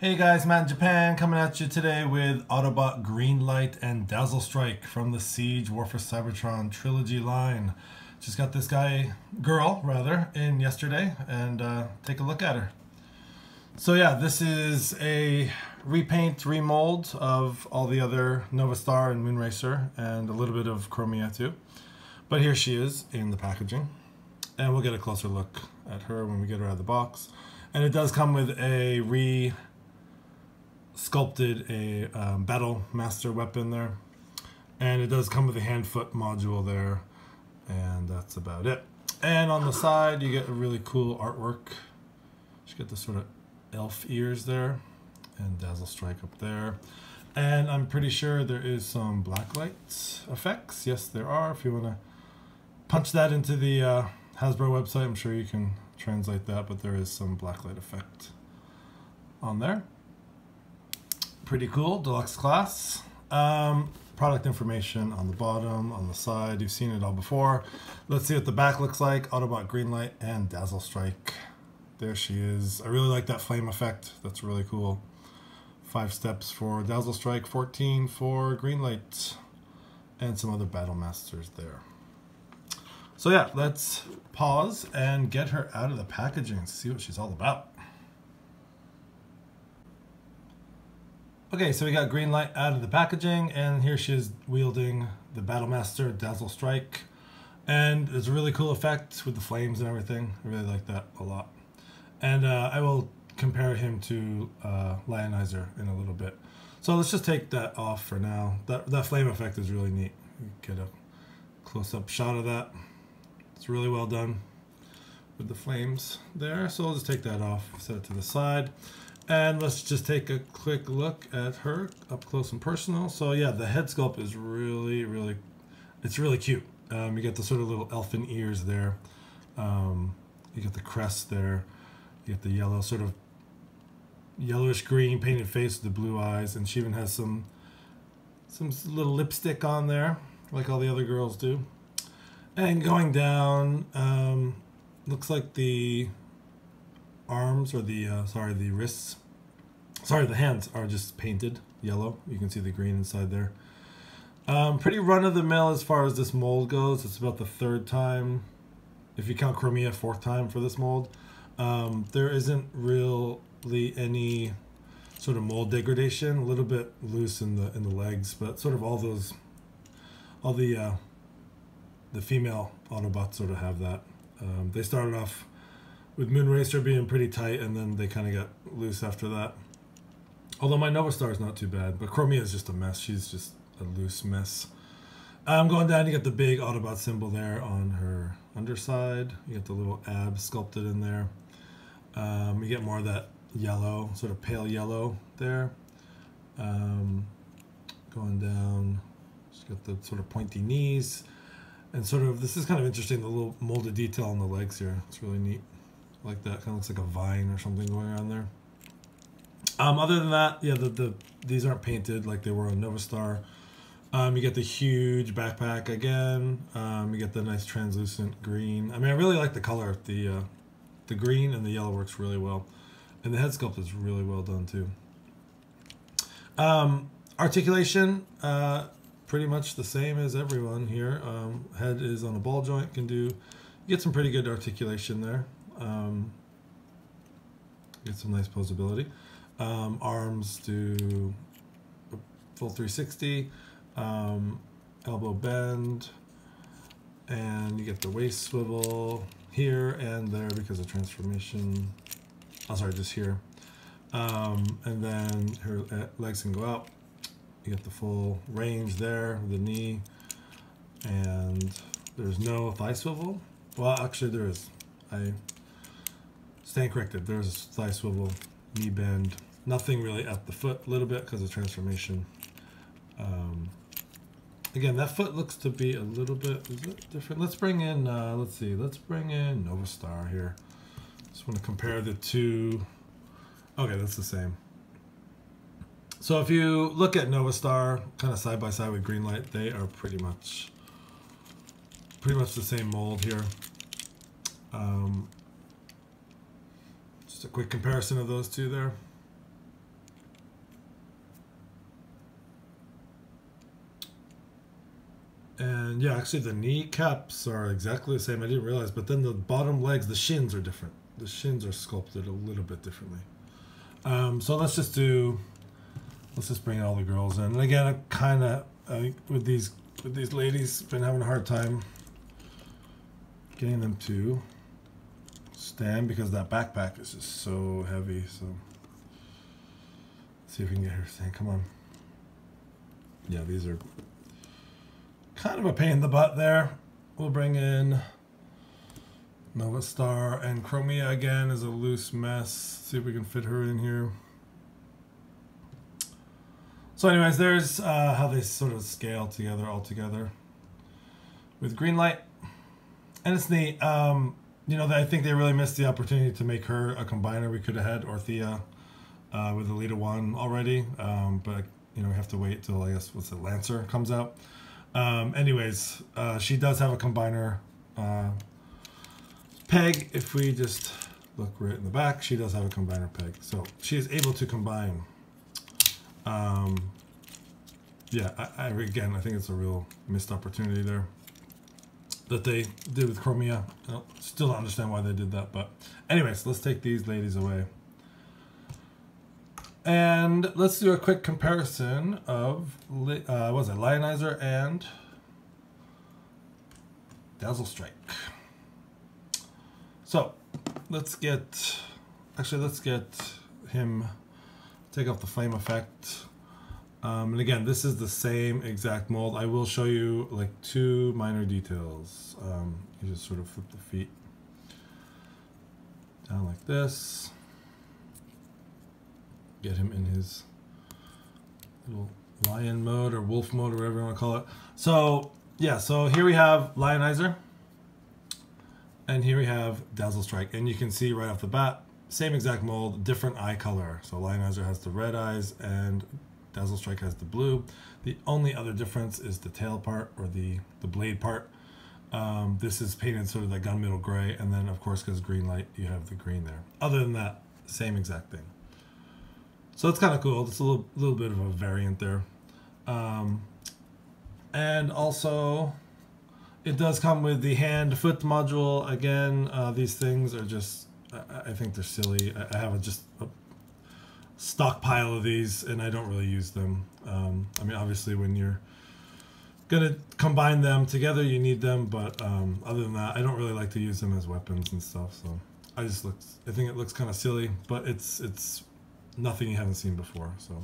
Hey guys, Matt in Japan coming at you today with Autobot Greenlight and Dazzlestrike from the Siege War for Cybertron trilogy line. Just got this girl in yesterday and take a look at her. So yeah, this is a repaint, remold of all the other Nova Star and Moonracer and a little bit of Chromia too. But here she is in the packaging. And we'll get a closer look at her when we get her out of the box. And it does come with a sculpted Battle Master weapon there, and it does come with a hand-foot module there, and that's about it. And on the side you get a really cool artwork. You get the sort of elf ears there and Dazzlestrike up there, and I'm pretty sure there is some blacklight effects. Yes, there are. If you want to punch that into the Hasbro website, I'm sure you can translate that, but there is some blacklight effect on there. Pretty cool, deluxe class. Product information on the bottom, on the side. You've seen it all before. Let's see what the back looks like. Autobot Greenlight and Dazzlestrike. There she is. I really like that flame effect. That's really cool. 5 steps for Dazzlestrike, 14 for Greenlight, and some other Battle Masters there. So yeah, let's pause and get her out of the packaging and see what she's all about. Okay, so we got Greenlight out of the packaging, and here she is wielding the Battle Master Dazzlestrike. And it's a really cool effect with the flames and everything. I really like that a lot. And I will compare him to Lionizer in a little bit. So let's just take that off for now. That flame effect is really neat. You get a close-up shot of that. It's really well done with the flames there. So I'll just take that off, set it to the side. And let's just take a quick look at her up close and personal. So yeah, the head sculpt is it's really cute. You get the sort of little elfin ears there. You get the crest there. You get the yellow, sort of yellowish green painted face with the blue eyes, and she even has some little lipstick on there, like all the other girls do. And going down, looks like the arms, or the wrists, the hands are just painted yellow. You can see the green inside there. Pretty run-of-the-mill as far as this mold goes. It's about the 3rd time, if you count Chromia, 4th time for this mold. There isn't really any sort of mold degradation. A little bit loose in the legs, but sort of all the female Autobots sort of have that. They started off with Moonracer being pretty tight, and then they kind of got loose after that. Although my Nova Star is not too bad, but Chromia is just a mess. She's just a loose mess. Going down, you get the big Autobot symbol there on her underside. You get the little ab sculpted in there. You get more of that yellow, sort of pale yellow there. Going down, just got the sort of pointy knees. And sort of, this is kind of interesting, the little molded detail on the legs here. It's really neat. Like that, kind of looks like a vine or something going on there. Other than that, yeah, these aren't painted like they were on Nova Star. You get the huge backpack again. You get the nice translucent green. I mean, I really like the color. The green and the yellow works really well, and the head sculpt is really well done too. Articulation, pretty much the same as everyone here. Head is on a ball joint. You get some pretty good articulation there. Get some nice posability. Arms do a full 360, elbow bend, and you get the waist swivel here and there because of transformation. Oh, sorry, just here. And then her legs can go out. You get the full range there, the knee, and there's no thigh swivel. Well, actually there is. I stand corrected. There's a thigh swivel, knee bend. Nothing really at the foot, a little bit because of transformation. Again, that foot looks to be a little bit different. Let's bring in, let's bring in Nova Star here. Just want to compare the two. Okay, that's the same. So if you look at Nova Star kind of side by side with Greenlight, they are pretty much the same mold here. Just a quick comparison of those two there. And yeah, actually the kneecaps are exactly the same. I didn't realize, but then the bottom legs, the shins are different. The shins are sculpted a little bit differently. So let's just bring all the girls in. And again, with these ladies, been having a hard time getting them to stand because that backpack is just so heavy. So let's see if we can get her to stand. Come on. Yeah, these are kind of a pain in the butt there. We'll bring in Nova Star, and Chromia again is a loose mess. See if we can fit her in here. So anyways, there's how they sort of scale together all together with Greenlight. And it's neat. You know, I think they really missed the opportunity to make her a combiner. We could have had Orthea with Elita 1 already. But, you know, we have to wait till, I guess, Lancer comes out. Anyways, she does have a combiner peg. If we just look right in the back, she does have a combiner peg. So she is able to combine. Yeah, again, I think it's a real missed opportunity there that they did with Chromia. I still don't understand why they did that, but anyways, let's take these ladies away. And let's do a quick comparison of, Lionizer and Dazzlestrike. So, let's get him, take off the flame effect. And again, this is the same exact mold. I will show you like 2 minor details. You just sort of flip the feet down like this. Get him in his little lion mode or wolf mode or whatever you want to call it. So yeah, so here we have Lionizer and here we have Dazzlestrike, and you can see right off the bat, same exact mold, different eye color. So Lionizer has the red eyes and Dazzlestrike has the blue. The only other difference is the tail part, or the blade part. This is painted sort of that gunmetal gray, and then of course because Greenlight, you have the green there. Other than that, same exact thing. So it's kind of cool. It's a little bit of a variant there. And also, it does come with the hand-foot module. Again, these things are just, I think they're silly. I have just a stockpile of these, and I don't really use them. I mean, obviously, when you're gonna combine them together, you need them. But other than that, I don't really like to use them as weapons and stuff. So I think it looks kind of silly, but it's nothing you haven't seen before. So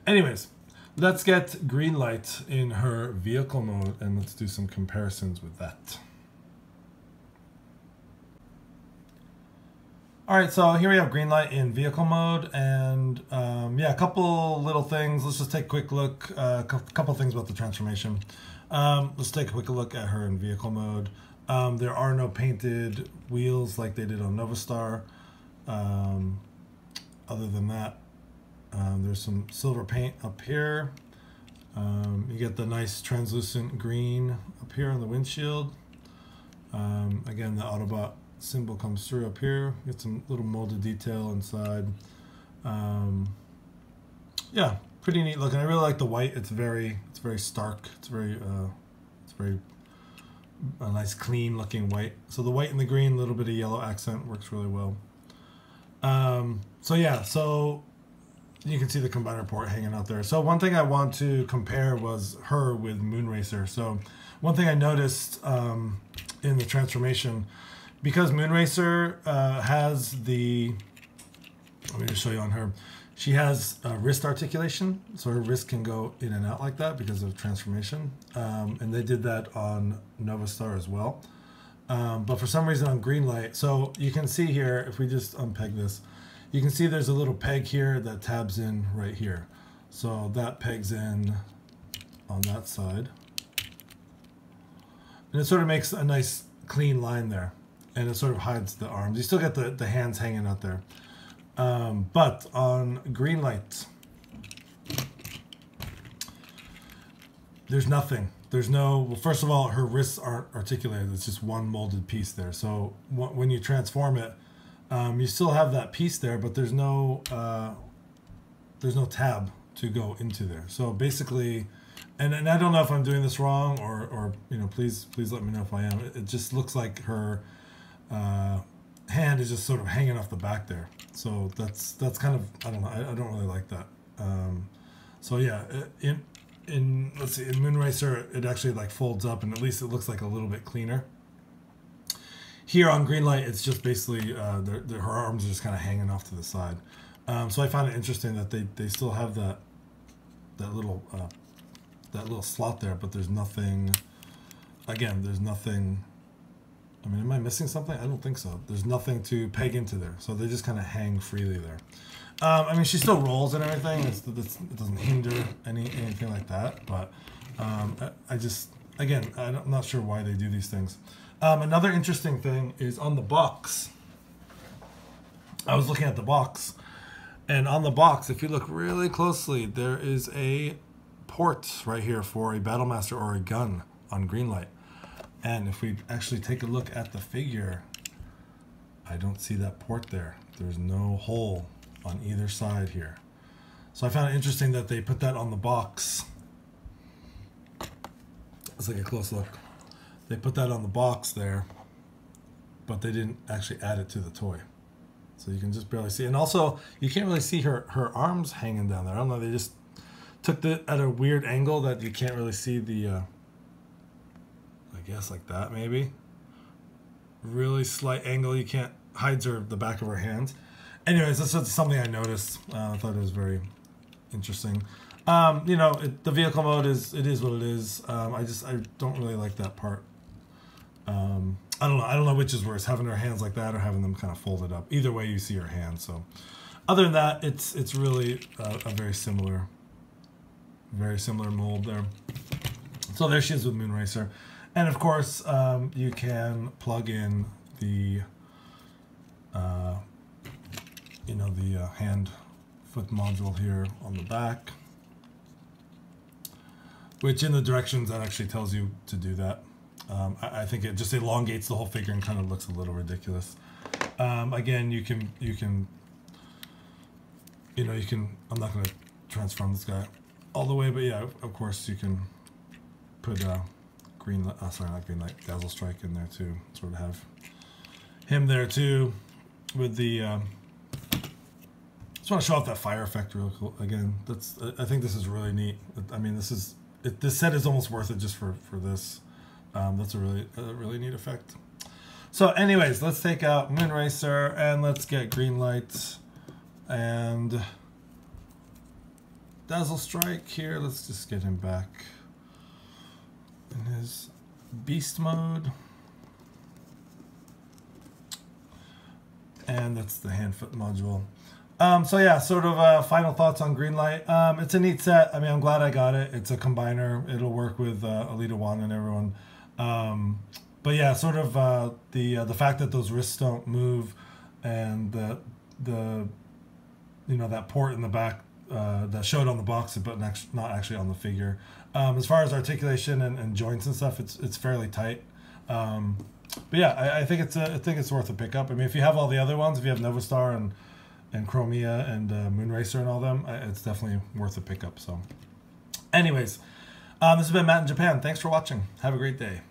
anyways, let's get Greenlight in her vehicle mode and let's do some comparisons with that. Alright, so here we have Greenlight in vehicle mode, and yeah, a couple little things. Let's just take a quick look, a couple things about the transformation. Let's take a quick look at her in vehicle mode. There are no painted wheels like they did on Nova Star. Other than that, there's some silver paint up here. You get the nice translucent green up here on the windshield. Again, the Autobot symbol comes through up here. Get some little molded detail inside. Yeah, pretty neat looking. I really like the white. It's very stark. It's very a nice clean looking white. So the white and the green, a little bit of yellow accent works really well. So yeah, so you can see the combiner port hanging out there. So one thing I want to compare was her with Moonracer. So one thing I noticed in the transformation, because Moonracer has the, let me just show you on her, she has wrist articulation, so her wrist can go in and out like that because of transformation. And they did that on Nova Star as well. But for some reason on Greenlight, so you can see here, if we just unpeg this, you can see there's a little peg here that tabs in right here. So that pegs in on that side. And it sort of makes a nice clean line there. And it sort of hides the arms. You still get the hands hanging out there. But on Greenlight, there's nothing. There's no, well, first of all, her wrists aren't articulated. It's just one molded piece there. So when you transform it, you still have that piece there, but there's no tab to go into there. So basically, And I don't know if I'm doing this wrong, or you know, please let me know if I am. It just looks like her hand is just sort of hanging off the back there. So that's kind of, I don't know, I don't really like that. So yeah, in let's see, in Moonracer it actually like folds up, and at least it looks like a little bit cleaner. Here on Greenlight, it's just basically her arms are just kind of hanging off to the side. So I found it interesting that they still have that little slot there, but there's nothing. Again, there's nothing. I mean, am I missing something? I don't think so. There's nothing to peg into there, so they just kind of hang freely there. I mean, she still rolls and everything. It doesn't hinder anything like that. But I just, again, I'm not sure why they do these things. Another interesting thing is on the box. I was looking at the box, and on the box, if you look really closely, there is a port right here for a Battlemaster or a gun on Greenlight. And if we actually take a look at the figure, I don't see that port there. There's no hole on either side here. So I found it interesting that they put that on the box. Let's take a close look. They put that on the box there, but they didn't actually add it to the toy. So you can just barely see. And also, you can't really see her arms hanging down there. I don't know, they just took it at a weird angle that you can't really see the, I guess like that maybe. Really slight angle, you can't, hides the back of her hands. Anyways, that's just something I noticed. I thought it was very interesting. You know, the vehicle mode is what it is. I don't really like that part. I don't know which is worse, having her hands like that or having them kind of folded up. Either way, you see her hands. So, other than that, it's really a very similar mold there. So there she is with Moonracer, and of course, you can plug in the the hand foot module here on the back, which in the directions that actually tells you to do that. I think it just elongates the whole figure and kind of looks a little ridiculous. Again, you can I'm not going to transform this guy all the way, but yeah, of course you can put Greenlight, sorry, not Greenlight, Dazzlestrike in there too. Sort of have him there too with the. Just want to show off that fire effect real cool. Again, I think this is really neat. I mean, this set is almost worth it just for this. That's a really neat effect. So anyways, let's take out Moonracer and let's get Greenlight and Dazzlestrike here. Let's just get him back in his beast mode. And that's the hand foot module. So yeah, sort of final thoughts on Greenlight. It's a neat set. I mean, I'm glad I got it. It's a combiner. It'll work with Alita 1 and everyone. But yeah, sort of the fact that those wrists don't move, and the that port in the back that showed on the box but not actually on the figure. As far as articulation and joints and stuff, it's fairly tight. But yeah, I think it's worth a pickup. I mean, if you have all the other ones, if you have Novastar and Chromia and Moonracer and all them, it's definitely worth a pickup. So anyways, this has been Matt in Japan. Thanks for watching. Have a great day.